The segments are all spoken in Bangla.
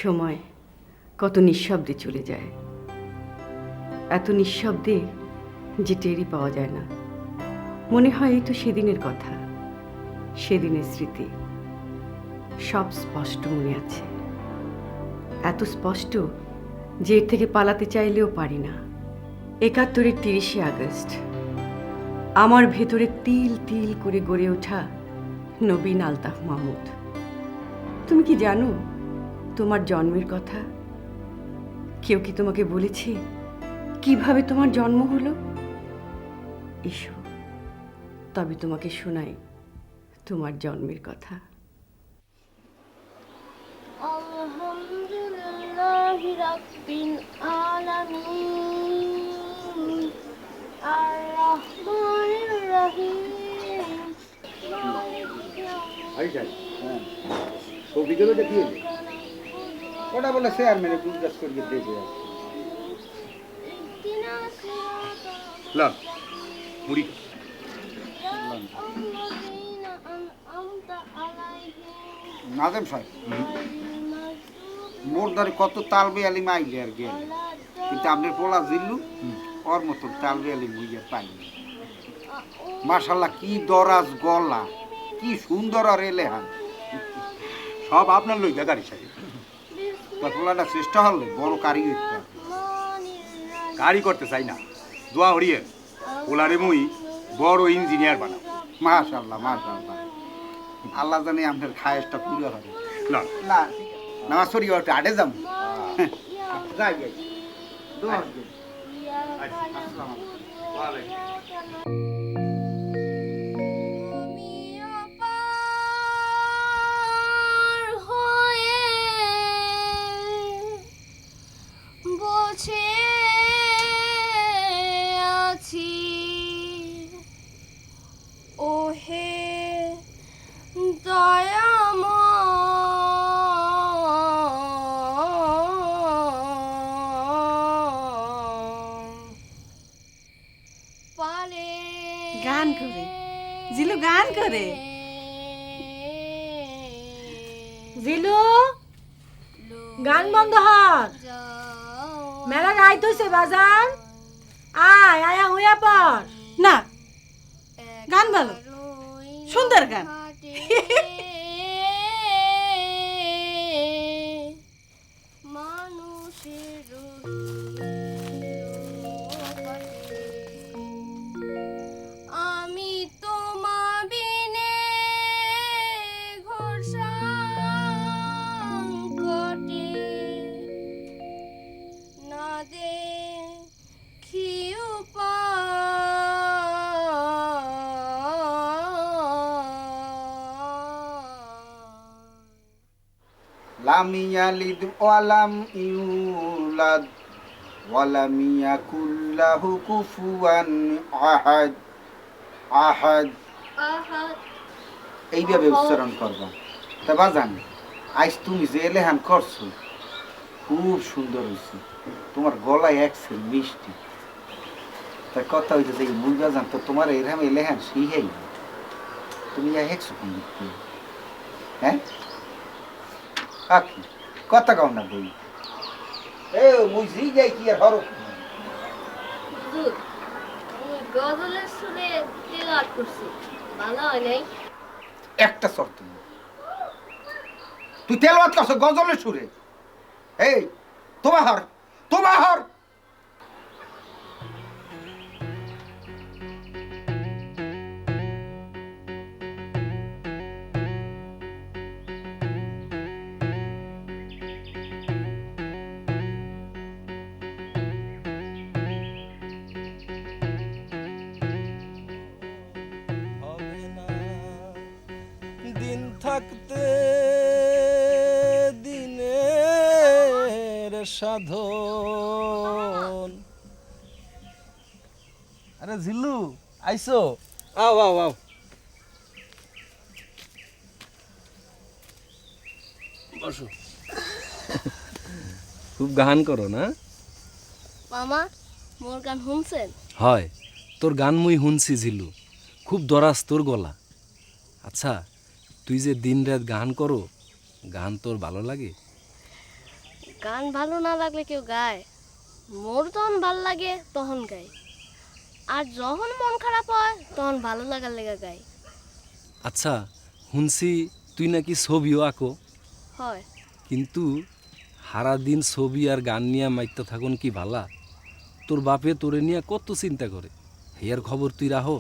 সময় কত নিঃশব্দে চলে যায়, এত নিঃশব্দে যে টেরই পাওয়া যায় না। মনে হয় এই তো সেদিনের কথা, সেদিনের স্মৃতি সব স্পষ্ট মনে আছে, এত স্পষ্ট যে এর থেকে পালাতে চাইলেও পারি না। ৭১-এর ৩০শে আগস্ট, আমার ভেতরে তিল তিল করে গড়ে ওঠা নবীন আলতাফ মাহমুদ। তুমি কি জানো তোমার জন্মের কথা? কেউ কি তোমাকে বলেছে কিভাবে তোমার জন্ম হলো? এসো তবে তোমাকে শোনাই তোমার জন্মের কথা। আলহামদুলিল্লাহি রাব্বিল আলামিন আর রহমানির রহিম ছবিগুলো দেখিয়ে ওটা বলে চেয়ারম্যানে গুজরাজ করে দিয়েছে মুড়ি নাজেম সাহেব মোর ধরে কত তাল বেয়ালি মাইলে আর গেলে, কিন্তু আপনার পোলা জিল্লু ওর মতন তাল বেয়ালি বুঝে পাইনি। মাশাল্লাহ কি দরাজ গলা, কি সুন্দর আর এলেহান, সব আপনার লইগা গাড়ি সাহেব। তোর পোলাটা চেষ্টা হলে বড় কারিগর গাড়ি করতে চাই না, দোয়া হরিয়ে ওলারে মুই বড় ইঞ্জিনিয়ার বানাবো। মাশাল্লাহ মাশাল্লাহ, আল্লাহ জানে আপনার খায়েসটা পুরো হবে। না না নামাজ পড়ি একটু আটে যাম, যাই যাই দোয়া হরিয়ে। বসে আছি ওহে পালে গান করে জিলু, গান করে জিলু, গান বন্ধ হর, মেলা গাইতেছে বাজার, আয় আয়া হইয়া পর। না, গান ভালো, সুন্দর গান। আমি তোমা বিনে ঘোর সংকটে না দেখি লাম ইয়ালিদ ওয়ালাম ইউলাদ ওয়ালাম ইয়াকুল লাহু কুফুয়ান আহাদ। আহাদ এইভাবে উচ্চারণ করবা। তা বাজান, আজ তুমি যে এলেহান করছো খুব সুন্দর হয়েছে, তোমার গলায় একসের মিষ্টি। তার কথা হইতেছে এই মুই বাজান তো তোমার এরকম এলেহান শিখাই, তুমি হেঁকছো কোন দিক থেকে? হ্যাঁ আকি কথা কও না বই, এ মুই জি যাই কি আর হরো গজলের সুরে তেলাওয়াত করছি, ভালো হয় নাই? একটা শর্ত, তুই তেলাওয়াত করছ গজলের সুরে। এই তোমার হর, তোমার হর। দিন থাকতে দিনের সাধন। আরে জিল্লু আইসো, আও আও আও। বসো। খুব গান করো না? মামা মোর গান শুনছেন? হয়, তোর গান মুই শুনছি জিল্লু, খুব দরাজ তোর গলা। আচ্ছা, তুই যে দিন রাত গান করো, গান তোর ভালো লাগে? গান ভালো না লাগলে কেউ গায়? মোর যখন ভাল লাগে তখন গাই, আর যখন মন খারাপ হয় তখন ভালো লাগার লেগে গাই। আচ্ছা, শুনছি তুই নাকি ছবিও আঁকো, হয় কিন্তু সারাদিন ছবি আর গান নিয়ে মাইতে থাকুন কি ভালা? তোর বাপে তোরে নিয়ে কত চিন্তা করে, হেয়ার খবর তুই রাহো?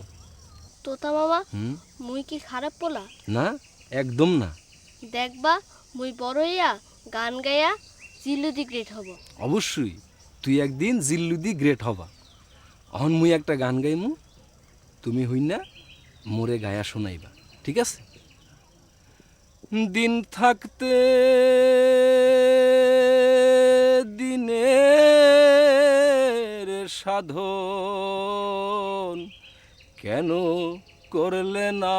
তোতা মামা, হুম, মুই কি খারাপ পোলা? না, একদম না। দেখবা মুই বড় হইয়া গান গাইয়া জিলুদি গ্রেট হব। অবশ্যই তুই একদিন জিল্লুদি গ্রেট হবা। অহন মুই একটা গান গাইমু, তুমি হই না মোরে গায়া শোনাইবা, ঠিক আছে? দিন থাকতে দিনের সাধন কেন করলে না,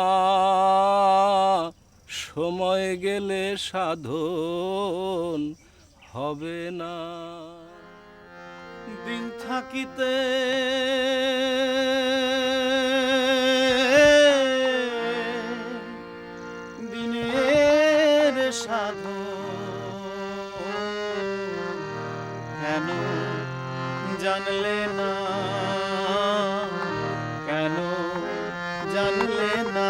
সময় গেলে সাধন হবে না। দিন থাকিতে দিনের সাধন কেন জানলে না, কেন জানলে না,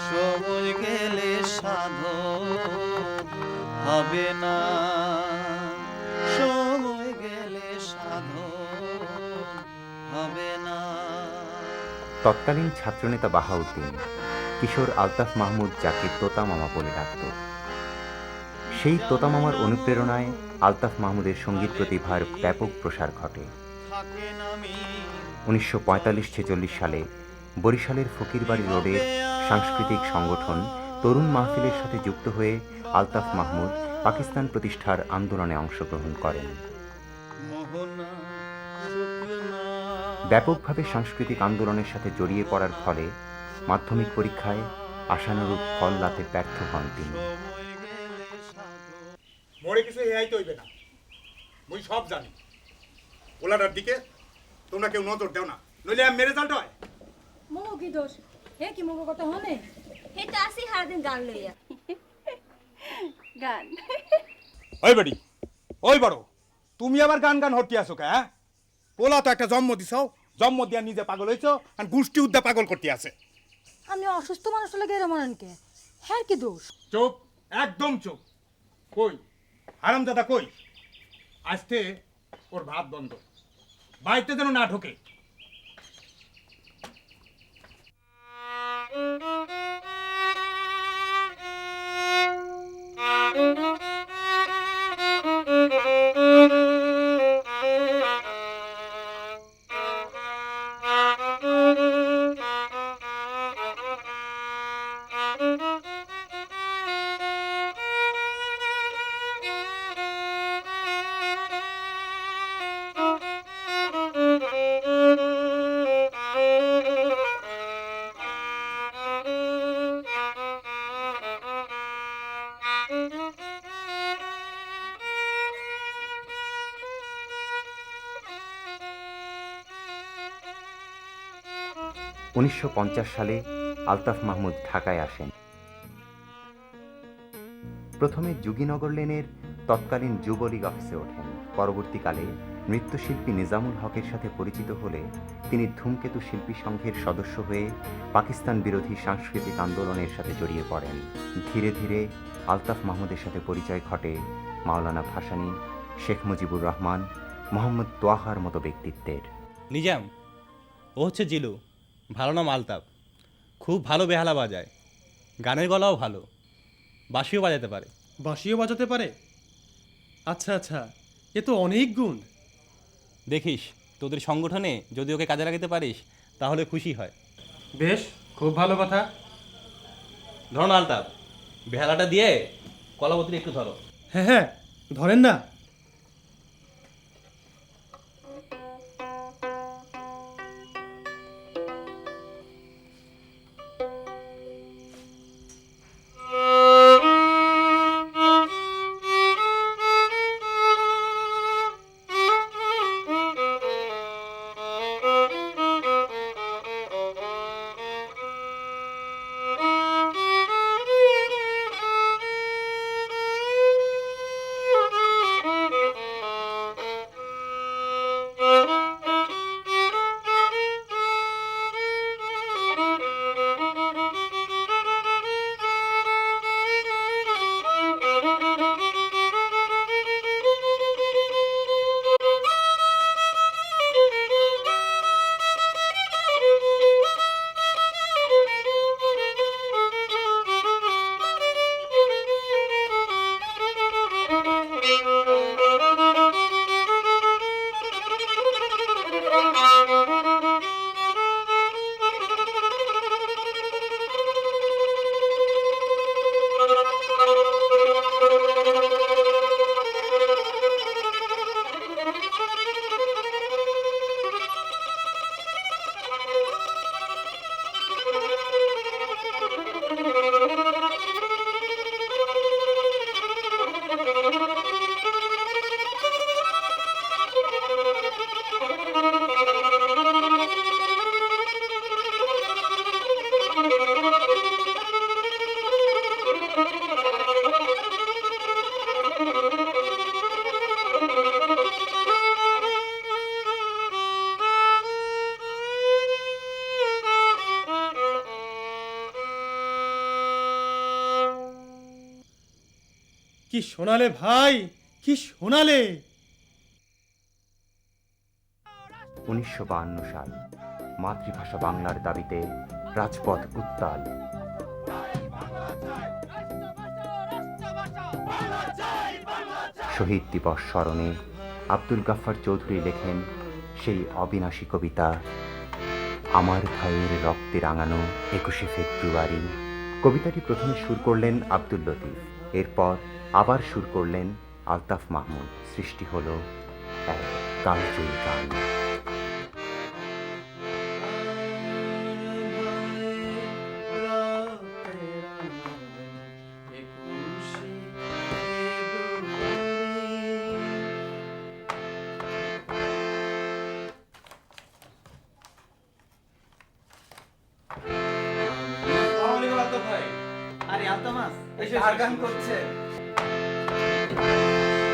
সময় গেলে সাধন হবে না, সময় গেলে সাধন হবে না। তৎকালীন ছাত্রনেতা বাহাউদ্দিন কিশোর আলতাফ মাহমুদ যাকে তোতা মামা বলে ডাকত, সেই তোতা মামার অনুপ্রেরণায় আলতাফ মাহমুদের সঙ্গীত প্রতিভার ব্যাপক প্রসার ঘটে। 1945-46 সালে বরিশালের ফকিরবাড়ি রোডের সাংস্কৃতিক সংগঠন তরুণ মাহফিলের সাথে যুক্ত হয়ে আলতাফ মাহমুদ পাকিস্তান প্রতিষ্ঠার আন্দোলনে অংশগ্রহণ করেন। ব্যাপকভাবে সাংস্কৃতিক আন্দোলনের সাথে জড়িয়ে পড়ার ফলে মাধ্যমিক পরীক্ষায় আশানুরূপ ফল লাভে ব্যর্থ হন তিনি। মোরে কিছু হেয়াইতে হইবে না, মুই সব জানি। ওলাটার দিকে তোমরা কেউ নজর দেও না, নইলে আমি রেজাল্ট হয়। মোগো কি দোষ? হে কি মোগো কথা হনে? হে তো আসি সারাদিন গান লইয়া। গান ওই বেটি, ওই বড়, তুমি আবার গান গান হরতে আসো কে? হ্যাঁ, পোলা তো একটা জন্ম দিছাও, জন্ম দিয়া নিজে পাগল হইছো, আর গোষ্ঠী উদ্যা পাগল করতে আছে। আমি অসুস্থ মানুষ লাগে এরম কে? হ্যাঁ কি দোষ? চুপ, একদম চুপ। কই হারামজাদা কই? আজকে ওর ভাত বন্ধ, বাড়িতে যেন না ঢোকে। সালে আলতাফ মাহমুদ ঢাকায় আসেন। প্রথমে যোগীনগর লেনের তৎকালীন যুবলীগ অফিসে ওঠেন। পরবর্তীকালে নৃত্যশিল্পী নিজামুল হকের সাথে পরিচিত হলে তিনি ধূমকেতু শিল্পী সংঘের সদস্য হয়ে পাকিস্তান বিরোধী সাংস্কৃতিক আন্দোলনের সাথে জড়িয়ে পড়েন। ধীরে ধীরে আলতাফ মাহমুদের সাথে পরিচয় ঘটে মাওলানা ভাসানী, শেখ মুজিবুর রহমান, মোহাম্মদ তোয়াহার মতো ব্যক্তিত্বের। নিজাম, ও হচ্ছে জিলু, ভালো নাম আলতাফ, খুব ভালো বেহালা বাজায়, গানের গলাও ভালো, বাঁশিও বাজাতে পারে। বাঁশিও বাজাতে পারে? আচ্ছা আচ্ছা, এ তো অনেক গুণ। দেখিস তোদের সংগঠনে যদি ওকে কাজে লাগাতে পারিস তাহলে খুশি হয়। বেশ, খুব ভালো কথা। ধরো না আলতাফ, বেহালাটা দিয়ে কলাবতী একটু ধরো। হ্যাঁ হ্যাঁ, ধরেন না। কি শোনালে ভাই, কি শোনালে! 1952 সাল, মাতৃভাষা বাংলার দাবিতে রাজপথ উত্তাল। শহীদ দিবস স্মরণে আব্দুল গাফফার চৌধুরী লেখেন সেই অবিনাশী কবিতা আমার ভাইয়ের রক্তে রাঙানো 21শে ফেব্রুয়ারি। কবিতাটি প্রথমে সুর করলেন আব্দুল লতিফ, এরপর আবার সুর করলেন আলতাফ মাহমুদ। সৃষ্টি হলো এক কালজয়ী গান।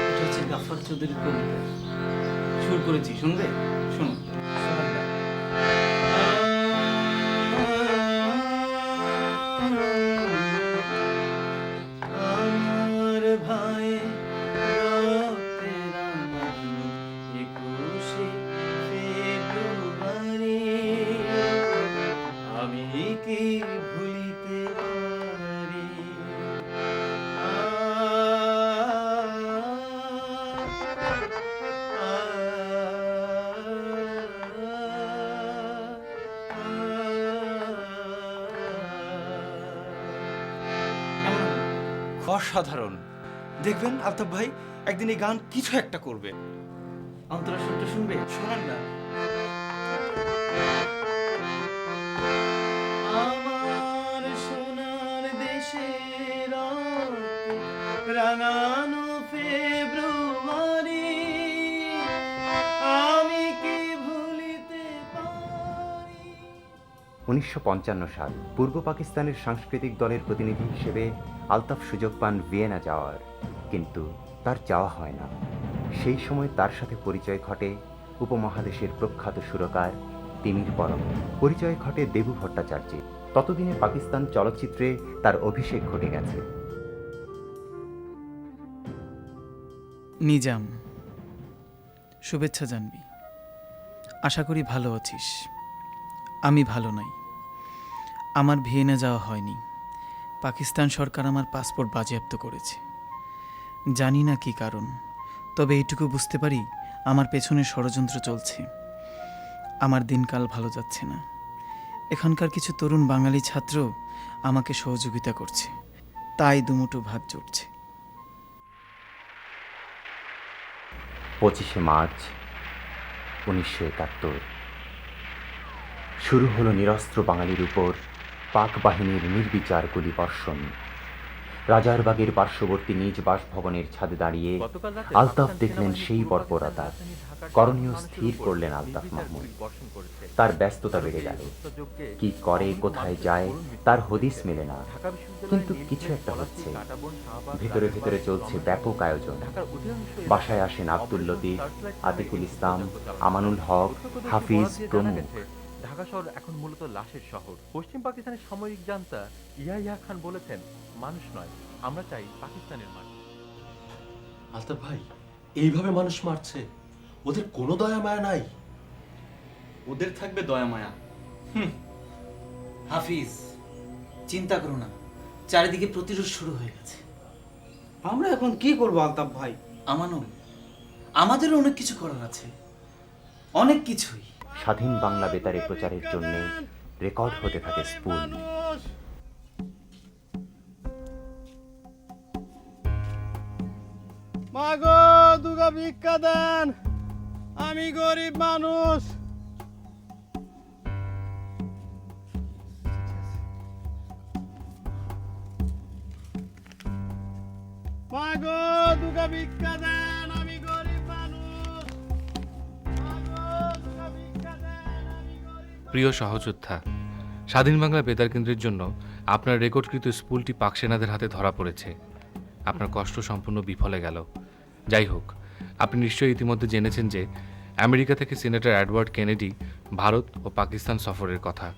এটা হচ্ছে গাফফার চৌধুরীর কবিতা, সুর করেছি, শুনবে? শোনো। আমার ভাই রক্তে রাঙানো 21শে ফেব্রুয়ারি, আমি কি ভুলিতে পারি? অসাধারণ। দেখবেন আলতাফ ভাই একদিন এই গান কিছু একটা করবে। অন্তরা সুরটা শুনবে? শোনান না। আমার সোনার দেশের রাঙানো ফেব্রুয়ারি, আমি কি ভুলিতে পারি? 1955 সাল, পূর্ব পাকিস্তানের সাংস্কৃতিক দলের প্রতিনিধি হিসেবে আলতাফ সুযোগ পান ভিয়েনা যাওয়ার, কিন্তু তার যাওয়া হয় না। সেই সময় তার সাথে পরিচয় ঘটে উপমহাদেশের প্রখ্যাত সুরকার তিমির পরম। পরিচয় ঘটে দেবু ভট্টাচার্যের। ততদিনে পাকিস্তান চলচ্চিত্রে তার অভিষেক ঘটে গেছে। নিজাম, শুভেচ্ছা জানবি। আশা করি ভালো আছিস। আমি ভালো নাই। আমার ভিয়েনা যাওয়া হয়নি। পাকিস্তান সরকার আমার পাসপোর্ট বাজেয়াপ্ত করেছে। জানি না কি কারণ, তবে এইটুকু বুঝতে পারি আমার পেছনে ষড়যন্ত্র চলছে। আমার দিনকাল ভালো যাচ্ছে না। এখানকার কিছু তরুণ বাঙালি ছাত্র আমাকে সহযোগিতা করছে, তাই দুমুঠো ভাত জুটছে। 25শে মার্চ 1971 শুরু হলো নিরস্ত্র বাঙালির উপর পাক বাহিনীর নির্বিচার গুলিবর্ষণ। রাজারবাগের পার্শ্ববর্তী নিজ বাসভবনের ছাদে দাঁড়িয়ে আলতাফ দেখলেন সেই বর্বরতা। করণীয় স্থির করলেন আলতাফ মাহমুদ। তার ব্যস্ততা বেড়ে গেল। কি করে, কোথায় যায়, তার হদিস মেলে না। কিন্তু কিছু একটা হচ্ছে। ভেতরে ভেতরে চলছে ব্যাপক আয়োজন। বাসায় আসেন আব্দুল লতিফ, আতিকুল ইসলাম, আমানুল হক, হাফিজ প্রমুখ। ঢাকা শহর এখন মূলত লাশের শহর। পশ্চিম পাকিস্তানের সামরিক জান্তা ইয়াহিয়া খান বলেছেন, মানুষ নয়, আমরা চাই পাকিস্তানের মানুষ। আলতাফ ভাই, এইভাবে মানুষ মারছে, ওদের কোনো দয়া মায়া নাই। ওদের থাকবে দয়া মায়া? হাফিজ, চিন্তা করো না, চারিদিকে প্রতিরোধ শুরু হয়ে গেছে। আমরা এখন কি করবো আলতাফ ভাই? আমানুল, আমাদেরও অনেক কিছু করার আছে, অনেক কিছুই। স্বাধীন বাংলা বেতারে প্রচারের জন্য রেকর্ড হতে থাকে স্পুল। মাগো দুগা ভিক্ষা দেন, আমি গরিব মানুষ। মাগো দুগা ভিক্ষা দেন, আমি গরিব মানুষ। প্রিয় সহযোদ্ধা, স্বাধীন বাংলা বেতার কেন্দ্রের জন্য আপনার রেকর্ডকৃত স্পুলটি পাক সেনাদের হাতে ধরা পড়েছে। আপনার কষ্ট সম্পূর্ণ বিফলে গেল। যাই হোক, আপনি নিশ্চয়ই ইতিমধ্যে জেনেছেন যে আমেরিকা থেকে সিনেটর এডওয়ার্ড কেনেডি ভারত ও পাকিস্তান সফরের কথা।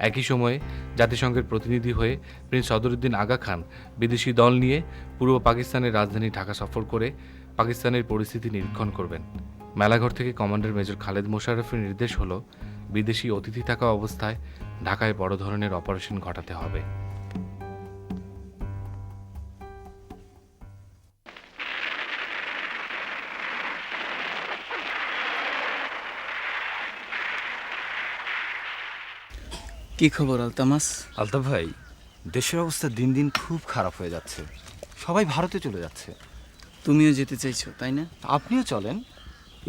একই সময়ে জাতিসংঘের প্রতিনিধি হয়ে প্রিন্স সদরুদ্দিন আগা খান বিদেশি দল নিয়ে পূর্ব পাকিস্তানের রাজধানী ঢাকা সফর করে পাকিস্তানের পরিস্থিতি নিরীক্ষণ করবেন। মেলাঘর থেকে কমান্ডার মেজর খালেদ মোশাররফের নির্দেশ হলো বিদেশি অতিথি থাকা অবস্থায় ঢাকায় বড় ধরনের অপারেশন ঘটাতে হবে। কি খবর আলতামাস? আলতাফ ভাই, দেশের অবস্থা দিন দিন খুব খারাপ হয়ে যাচ্ছে। সবাই ভারতে চলে যাচ্ছে। তুমিও যেতে চাইছো তাই না? আপনিও চলেন,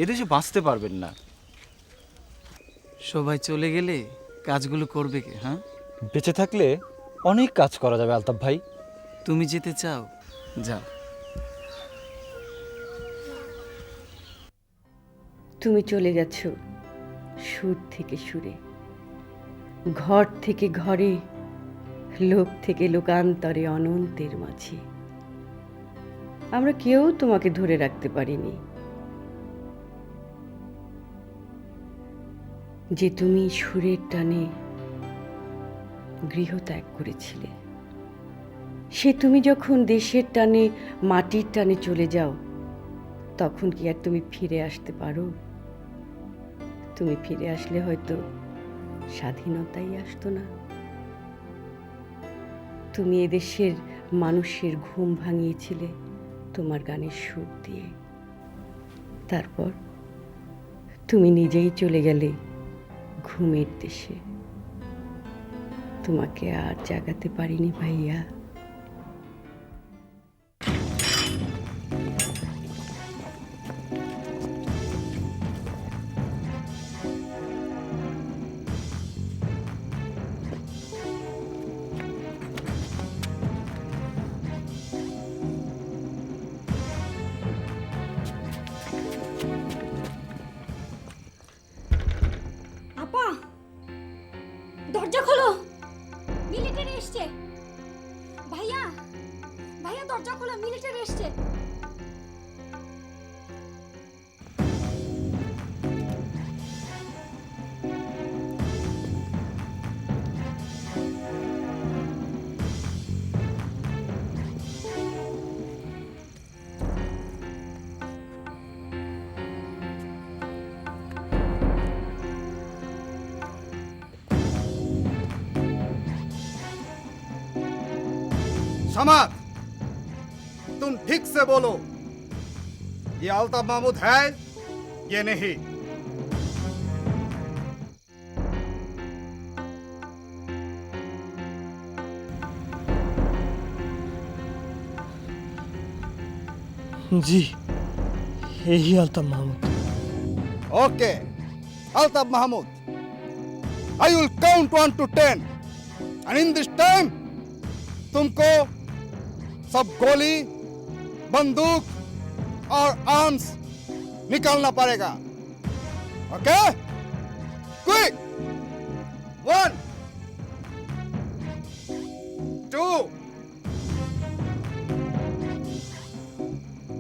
এদেশে বাঁচতে পারবেন না। সবাই চলে গেলে কাজগুলো করবে কে? হ্যাঁ, বেঁচে থাকলে অনেক কাজ করা যাবে আলতাফ ভাই। তুমি যেতে চাও, যাও। তুমি চলে গেছ সুর থেকে সুরে, ঘর থেকে ঘরে, লোক থেকে লোকান্তরে, অনন্তের মাঝে। আমরা কেউ তোমাকে ধরে রাখতে পারিনি। যে তুমি সুরের টানে গৃহত্যাগ করেছিলে, সে তুমি যখন দেশের টানে, মাটির টানে চলে যাও, তখন কি আর তুমি ফিরে আসতে পারো? তুমি ফিরে আসলে হয়তো স্বাধীনতাই আসতো না। তুমি এদেশের মানুষের ঘুম ভাঙিয়েছিলে তোমার গানের সুর দিয়ে। তারপর তুমি নিজেই চলে গেলে ঘুমের দেশে। তোমাকে আর জাগাতে পারিনি ভাইয়া। আপা, দরজা খোলো, মিলিটারি এসছে। ভাইয়া, ভাইয়া দরজা খোলো, মিলিটারি এসছে। समात, तुम ठीक से बोलो, ये अल्ताफ महमूद है ये नहीं? जी, यही Altaf Mahmood. Okay, Altaf Mahmood, I will count 1 to 10, and in this time तुमको सब गोली, बंदूक और आर्म्स निकालना पड़ेगा। ओके? क्विक! 1 2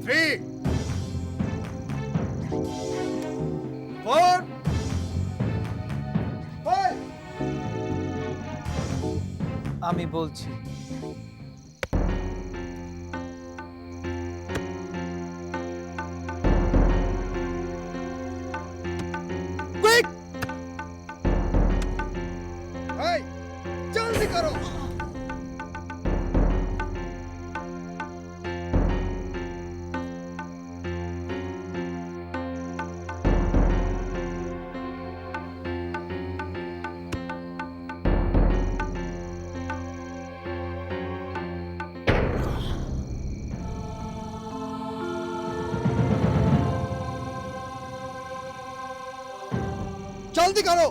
3 4 5 আমি বলছি। क्विक! hey, जल्दी करो। जल्दी करो।